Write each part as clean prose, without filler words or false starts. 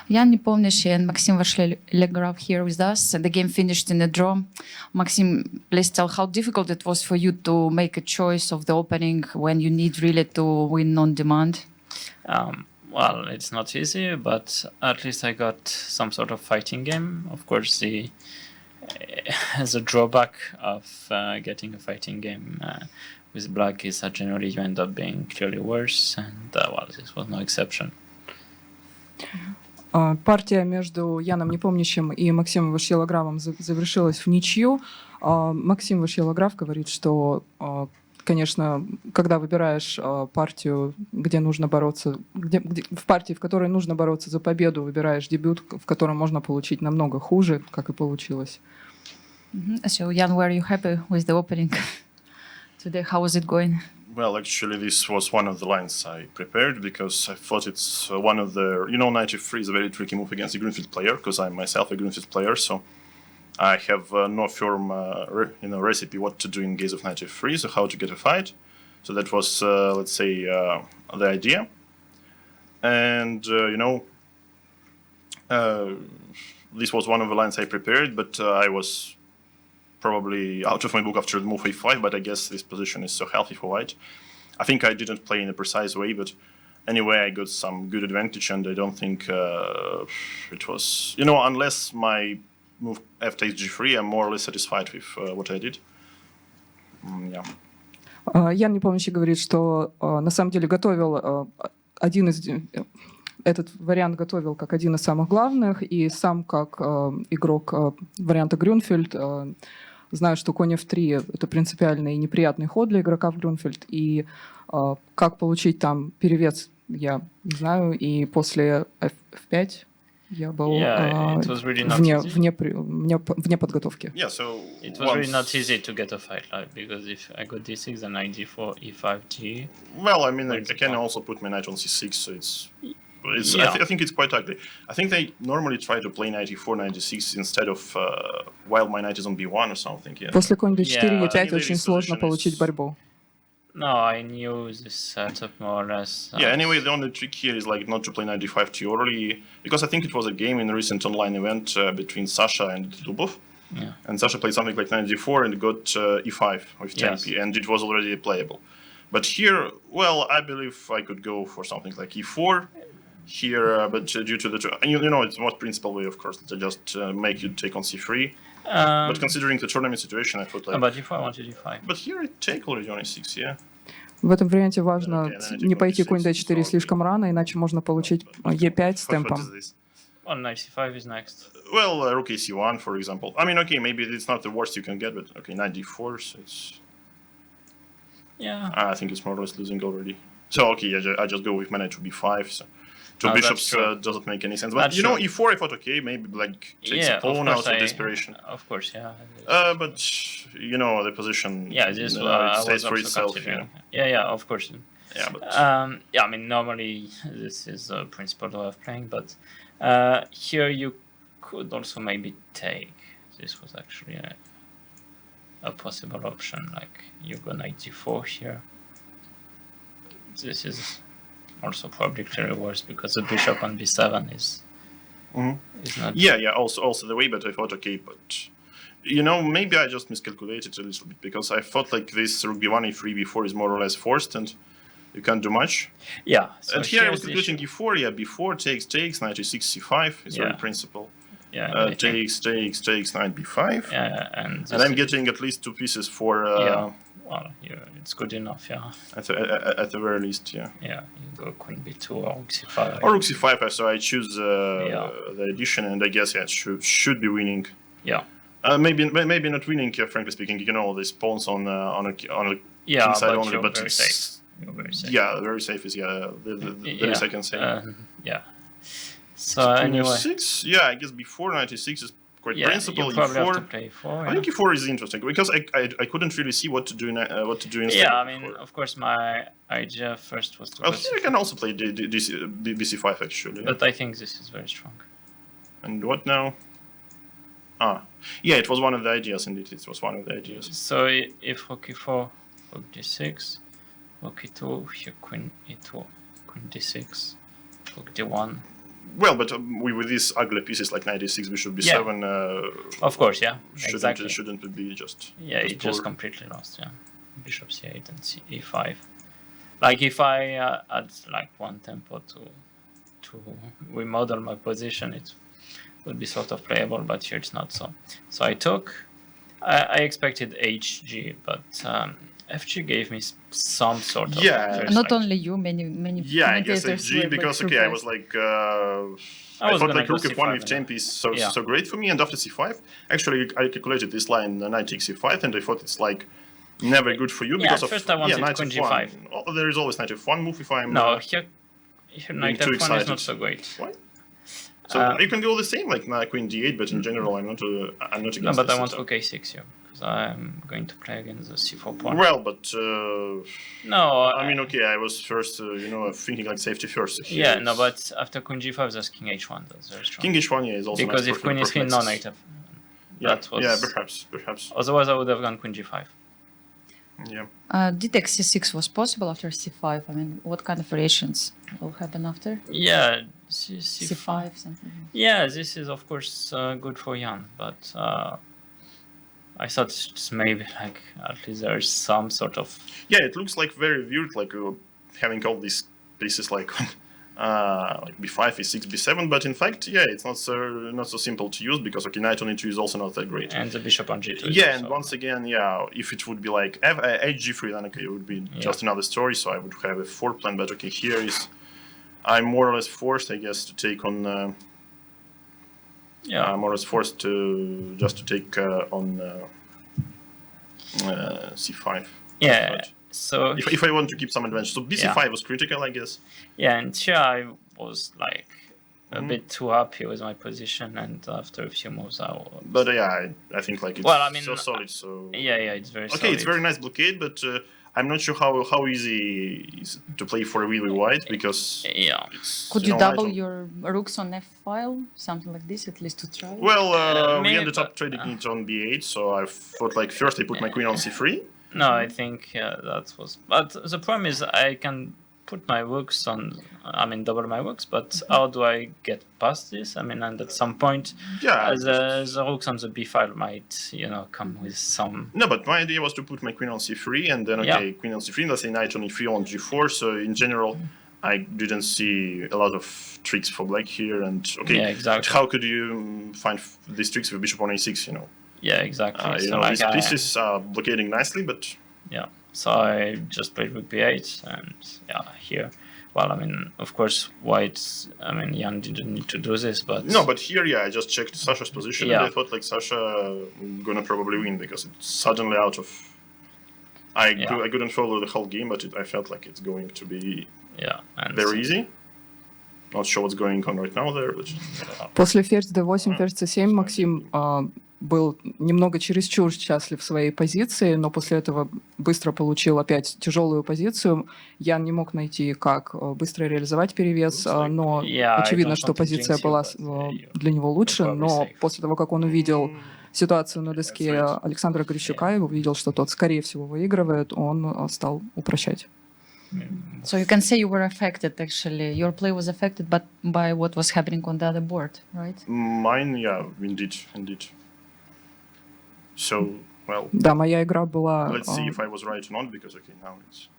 Jan Nepomniachtchi and Vachier-Lagrave here with us. The game finished in a draw. Maxim, please tell how difficult it was for you to make a choice of the opening when you need really to win on demand. Well, it's not easy, but at least I got some sort of fighting game. Of course, the drawback of getting a fighting game with black is that generally you end up being clearly worse, and well, this was no exception. Партия между Яном Непомнящим и Максимом Vachier-Lagravem завершилась в ничью. Максим Vachier-Lagrave говорит, что, конечно, когда выбираешь партию, где нужно бороться, в партии, в которой нужно бороться за победу, выбираешь дебют, в котором можно получить намного хуже, как и получилось. So, Jan, were you happy with the opening today? How was it going? Well, actually, this was one of the lines I prepared because I thought it's one of the... knight f3 is a very tricky move against a greenfield player because I'm myself a greenfield player, so I have no firm recipe what to do in case of knight f3, so how to get a fight. So that was, let's say, the idea. And, this was one of the lines I prepared, but I was probably out of my book after the move a5, but I guess this position is so healthy for white. I think I didn't play in a precise way, but anyway, I got some good advantage, and I don't think it was... unless my move f takes g3, I'm more or less satisfied with what I did. Yeah. Ян Непомнящий говорит, что на самом деле готовил этот вариант готовил как один из самых главных, и сам как игрок варианта Грюнфельд знаю, что конь f3 — это принципиальный и неприятный ход для игрока в Грюнфельд, и как получить там перевес, я не знаю, и после f5 я был вне подготовки. Yeah, so it was really not easy to get a fight, because if I got d6 and knight d4, e5, g. Well, I mean, I can also put my knight on c6, so yeah. I think it's quite ugly. I think they normally try to play knight e4, knight e6 instead of while my knight is on b1 or something. Yeah. После конь d4, e5 очень сложно получить борьбу. No, I knew this setup more or less. Yeah, anyway, the only trick here is not to play knight d5 too early, because I think it was a game in a recent online event between Sasha and Dubov. Yeah. And Sasha played something like knight d4 and got e5 with tempi, and it was already playable. But here, well, I believe I could go for something like e4 here, but due to the... it's the most principal way, of course, to just make you take on c3. But considering the tournament situation, I thought like... But if I wanted e5. But here I take already on e6, yeah. В этом варианте важно не пойти конь d4 слишком рано, иначе можно получить e5 с темпом. Well, knight c5 is next. Well, rook c1, for example. I mean, okay, maybe it's not the worst you can get, but okay, knight d4, so it's... Yeah. I think it's more or less losing already. So, okay, I just go with my knight to b5, so... Two bishops doesn't make any sense. But, e4 I thought, okay, maybe black takes a pawn out of desperation. Of course, yeah. But, the position stays for itself. Yeah, of course. Yeah, but... I mean, normally this is a principal way of playing, but here you could also maybe take. This was actually a possible option, like you go knight d4 here. This is... also probably clearly worse because the bishop on b7 is not... Yeah, also the way, but I thought, okay, but... maybe I just miscalculated a little bit, because I thought like this rook b1, e3, b4 is more or less forced, and you can't do much. Yeah. So and here I was calculating e4, yeah, b4 takes, knight e6, c5 is very principal. Yeah. Takes, knight b5. Yeah, and I'm getting at least two pieces for... Well, it's good enough, yeah. At the very least, yeah. Yeah, you go queen b2 or rook c5. Or rook c5, so I choose the addition, and I guess should be winning. Yeah. Maybe not winning, frankly speaking. These pawns on a king side only, but very safe. You're very safe. Yeah, very safe is the least I can say. Yeah. So anyway. 6, yeah, I guess before 96 is quite principal. You probably have to play e4. I think e4 is interesting because I couldn't really see what to do instead. Yeah, I mean, of course, my idea first was to. I think I can also play bc5 actually. But I think this is very strong. And what now? Yeah, it was one of the ideas. Indeed, it was one of the ideas. So if rook e4, rook d6, rook e2, here queen e2, queen d6, rook d1. Well, but with these ugly pieces like knight e6, bishop b7, Of course, yeah, exactly. shouldn't it be just? Yeah, it just completely lost. Yeah, bishop c8 and e5. Like if I add like one tempo to remodel my position, it would be sort of playable, but here it's not so. So I took. I expected hg, but fg gave me some sort of. Not only you, many I guess commentators hg were, because like, I was like. I thought like rook f1 with temp is so great for me, and after c5, actually I calculated this line knight takes c5, and I thought it's like never good for you because at first I wanted queen g5. Oh, there is always knight f1 move if I'm here knight f1 is not so great. Why? So you can go the same like queen d8, but in general I'm not against. No, but I want rook a6 here because I'm going to play against the c4 pawn. Well, but no, I mean, okay, I was first, thinking like safety first. Yeah, no, but after queen g5, there's king h1. That's very strong. King h1, yeah, is also because nice if queen is here, no knight f. Yeah, perhaps. Otherwise, I would have gone queen g5. Yeah. Did c6 was possible after c5? I mean, what kind of variations will happen after? Yeah, c5 something. Yeah, this is of course good for Jan, but I thought it's maybe like at least there's some sort of. Yeah, it looks like very weird, like having all these pieces like b5, e6, b7, but in fact, yeah, it's not so simple to use because knight on e2 is also not that great. And the bishop on g2. Yeah, and once again, yeah, if it would be like hg3, then okay, it would be just another story. So I would have a 4 plan, but okay, here is I'm more or less forced, I guess, to take on. I'm more or less forced to take on c5. Yeah. So if I want to keep some advantage, so bc5 was critical, I guess. Yeah, and here I was like a bit too happy with my position, and after a few moves, But yeah, I think like it's so solid. So yeah, it's very solid. Okay, it's very nice blockade, but I'm not sure how easy is to play for a really wide because could you double your rooks on f file, something like this, at least to try? Well, we ended up trading it on b8, so I thought like first I put my queen on c3. No, I think that was. But the problem is I can put my rooks on. I mean, double my rooks. But how do I get past this? I mean, and at some point, the rooks on the b file might, come with some. No, but my idea was to put my queen on c3, and then queen on c3. Let's say knight on e3 on g4. So in general, I didn't see a lot of tricks for black here. And exactly. How could you find these tricks with bishop on a6? Yeah, exactly. These pieces are blockading nicely, but yeah. So I just played with b8, and here. Well, I mean, of course, white. I mean, Jan didn't need to do this, but no. But here, I just checked Sasha's position, and I thought like Sasha gonna probably win because it's suddenly out of. I couldn't follow the whole game, but I felt like it's going to be very easy. Not sure what's going on right now there, but. После ферзь d8, ферзь c7 Максим был немного чересчур счастлив в своей позиции, но после этого быстро получил опять тяжелую позицию. Ян не мог найти, как быстро реализовать перевес, но очевидно, что позиция была для него лучше, но после того, как он увидел ситуацию на доске Александра Грищука и увидел, что тот, скорее всего, выигрывает, он стал упрощать. So you can say you were affected, actually. Your play was affected by what was happening on the other board, right? Mine, indeed. So, well... Да, моя игра была... Let's see if I was right or not, because, now it's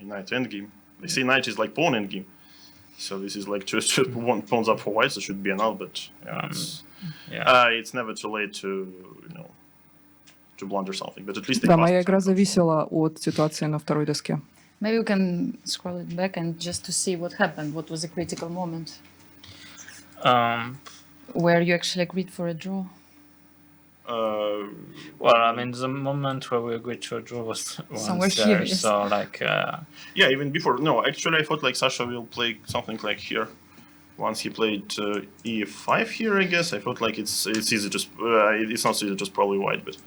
knight endgame. They say knight is like pawn endgame. So this is like just one pawns up for white, so it should be an out, but it's never too late to, to blunder something. But at least they моя игра зависела от ситуации на второй доске. Maybe we can scroll it back and just to see what happened. What was a critical moment? Where you actually agreed for a draw? Well, I mean, the moment where we agreed to a draw was somewhere here. Yes. So, like... even before. No, actually, I thought like Sasha will play something like here. Once he played e5 here, I guess. I thought like it's easy just... it's not easy, just probably white, but...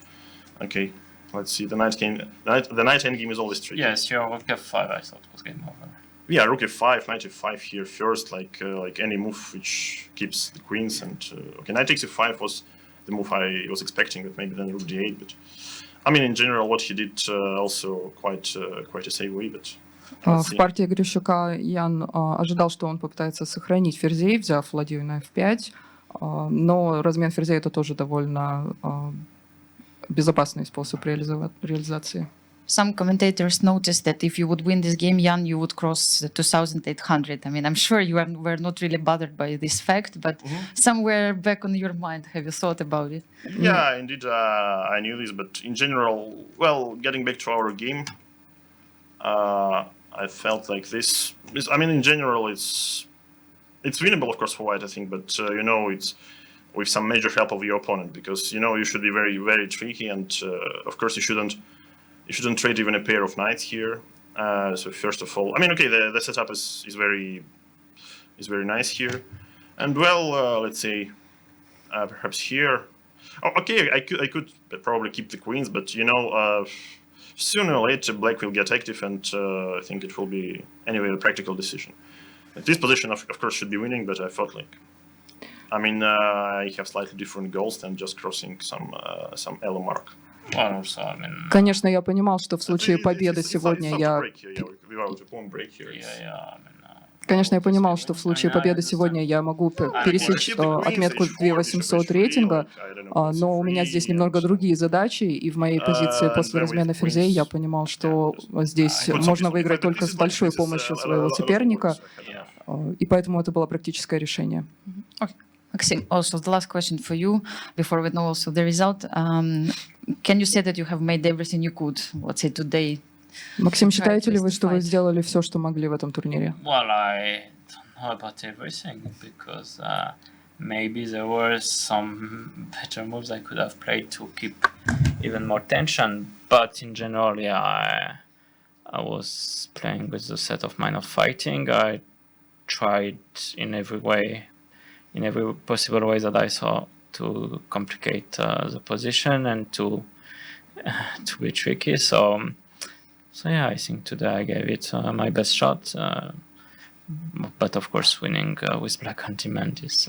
Okay. Let's see, the knight endgame is always tricky. Yes, your rook f5 I thought was game over. Yeah, rook f5, knight f5 here first, like any move which keeps the queens. And knight takes f5 was the move I was expecting, but maybe then rook d8. But I mean, in general, what he did also quite a safe way. But Let's В see. партии Грищука Ян ожидал, что он попытается сохранить ферзей, взяв ладью на f5, но размен ферзей — это тоже довольно безопасный способ реализации. Some commentators noticed that if you would win this game, Jan, you would cross the 2800. I mean, I'm sure you were not really bothered by this fact, but somewhere back on your mind, have you thought about it? Yeah, indeed, I knew this, but in general, well, getting back to our game, I felt like this. I mean, in general, it's winnable, of course, for white, I think, but it's with some major help of your opponent, because you should be very, very tricky, and of course, you shouldn't trade even a pair of knights here. So first of all, I mean, okay, the setup is very nice here, and well, let's say perhaps here. Oh, okay, I could probably keep the queens, but sooner or later black will get active, and I think it will be anyway a practical decision. This position, of course, should be winning, but I thought I have slightly different goals than just crossing some elo mark. Well, also, I mean, Конечно, я понимал, что в случае победы сегодня я... Конечно, я понимал, что в случае победы сегодня я могу пересечь отметку 2800 рейтинга, но у меня здесь немного другие задачи, и в моей позиции после размена ферзей я понимал, что здесь можно выиграть только с большой помощью своего соперника, и поэтому это было практическое решение. Maxim, also the last question for you before we know also the result. Can you say that you have made everything you could, let's say, today? Максим, считаете ли вы, что вы сделали все, что могли в этом турнире? well, I don't know about everything, because maybe there were some better moves I could have played to keep even more tension. But in general, yeah, I was playing with the set of mind of fighting. I tried in every possible way that I saw to complicate the position and to be tricky. So yeah, I think today I gave it my best shot. But of course, winning with black on demand is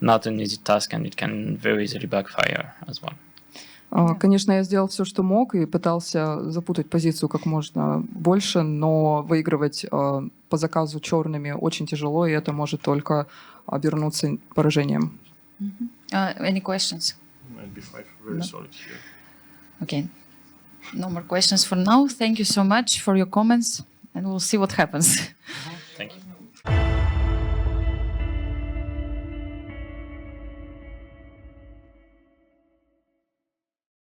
not an easy task, and it can very easily backfire as well. Конечно, я сделал все, что мог, и пытался запутать позицию как можно больше, но выигрывать по заказу черными очень тяжело, и это может только обернуться поражением. Any questions? B5, very solid here. Okay. No more questions for now. Thank you so much for your comments, and we'll see what happens.